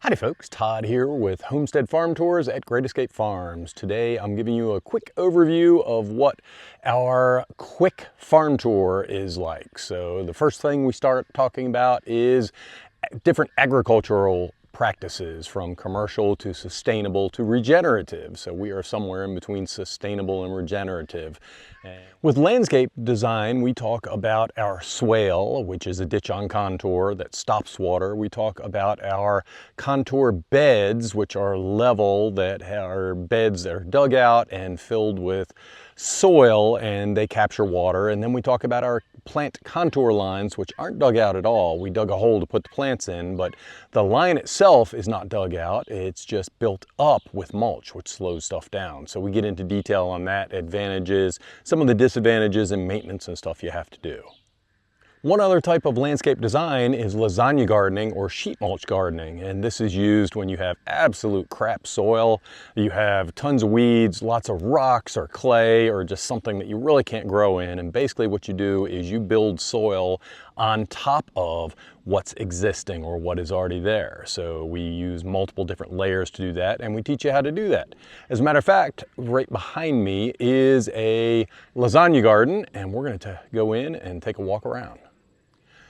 Howdy folks, Todd here with Homestead Farm Tours at Great Escape Farms. Today I'm giving you a quick overview of what our quick farm tour is like. So the first thing we start talking about is different agricultural practices, from commercial to sustainable to regenerative. So we are somewhere in between sustainable and regenerative. With landscape design, we talk about our swale, which is a ditch on contour that stops water. We talk about our contour beds, which are level, that are beds that are dug out and filled with soil and they capture water. And then we talk about our plant contour lines, which aren't dug out at all. We dug a hole to put the plants in, but the line itself is not dug out. It's just built up with mulch, which slows stuff down. So we get into detail on that, advantages, some of the disadvantages and maintenance and stuff you have to do. One other type of landscape design is lasagna gardening or sheet mulch gardening, and this is used when you have absolute crap soil, you have tons of weeds, lots of rocks or clay or just something that you really can't grow in. And basically what you do is you build soil on top of what's existing or what is already there. So we use multiple different layers to do that, and we teach you how to do that. As a matter of fact, right behind me is a lasagna garden, and we're going to go in and take a walk around.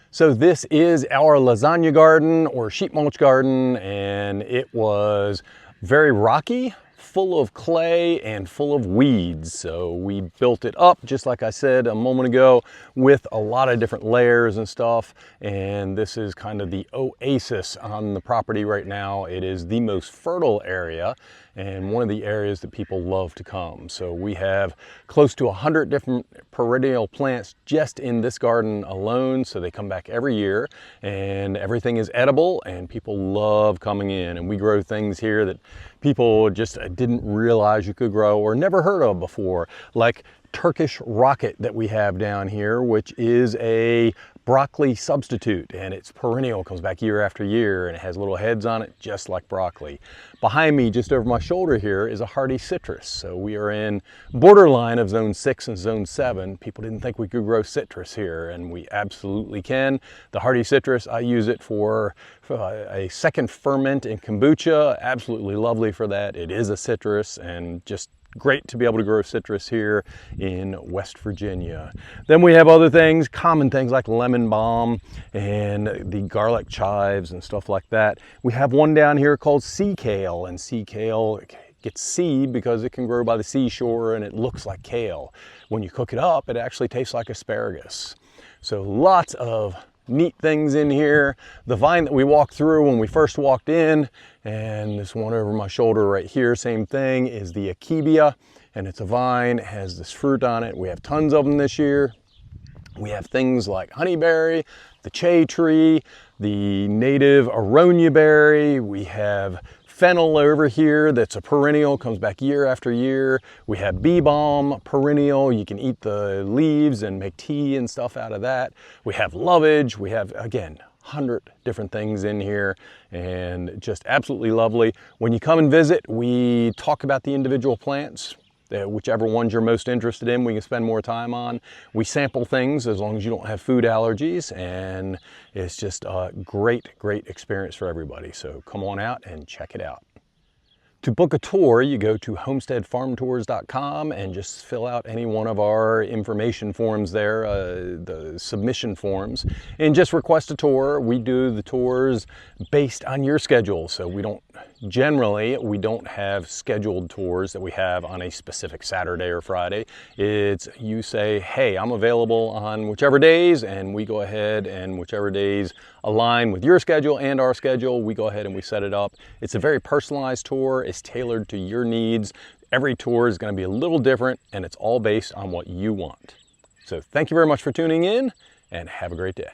So this is our lasagna garden or sheet mulch garden, and it was very rocky, full of clay and full of weeds. So we built it up, just like I said a moment ago, with a lot of different layers and stuff. And this is kind of the oasis on the property right now. It is the most fertile area and one of the areas that people love to come. So we have close to 100 different perennial plants just in this garden alone. So they come back every year, and everything is edible and people love coming in. And we grow things here that people just didn't realize you could grow or never heard of before, like Turkish rocket that we have down here, which is a broccoli substitute, and it's perennial, comes back year after year, and it has little heads on it just like broccoli. Behind me, just over my shoulder here, is a hardy citrus. So we are in borderline of zone 6 and zone 7. People didn't think we could grow citrus here, and we absolutely can. The hardy citrus, I use it for a second ferment in kombucha. Absolutely lovely for that. It is a citrus, and just great to be able to grow citrus here in West Virginia. Then we have other things, common things like lemon balm and the garlic chives and stuff like that. We have one down here called sea kale, and sea kale gets seed because it can grow by the seashore and it looks like kale. When you cook it up, it actually tastes like asparagus. So lots of neat things in here. The vine that we walked through when we first walked in, and this one over my shoulder right here, same thing, is the akebia, and it's a vine, it has this fruit on it. We have tons of them this year. We have things like honeyberry, the che tree, the native aronia berry. We have fennel over here that's a perennial, comes back year after year. We have bee balm, perennial. You can eat the leaves and make tea and stuff out of that. We have lovage. We have, again, 100 different things in here, and just absolutely lovely. When you come and visit, we talk about the individual plants. Whichever ones you're most interested in, we can spend more time on. We sample things as long as you don't have food allergies, and it's just a great, great experience for everybody. So come on out and check it out. To book a tour, you go to homesteadfarmtours.com and just fill out any one of our information forms there, the submission forms, and just request a tour. We do the tours based on your schedule. So we don't have scheduled tours that we have on a specific Saturday or Friday. It's you say, hey, I'm available on whichever days, and we go ahead, and whichever days align with your schedule and our schedule, we go ahead and we set it up. It's a very personalized tour. It's tailored to your needs. Every tour is going to be a little different, and it's all based on what you want. So thank you very much for tuning in, and have a great day.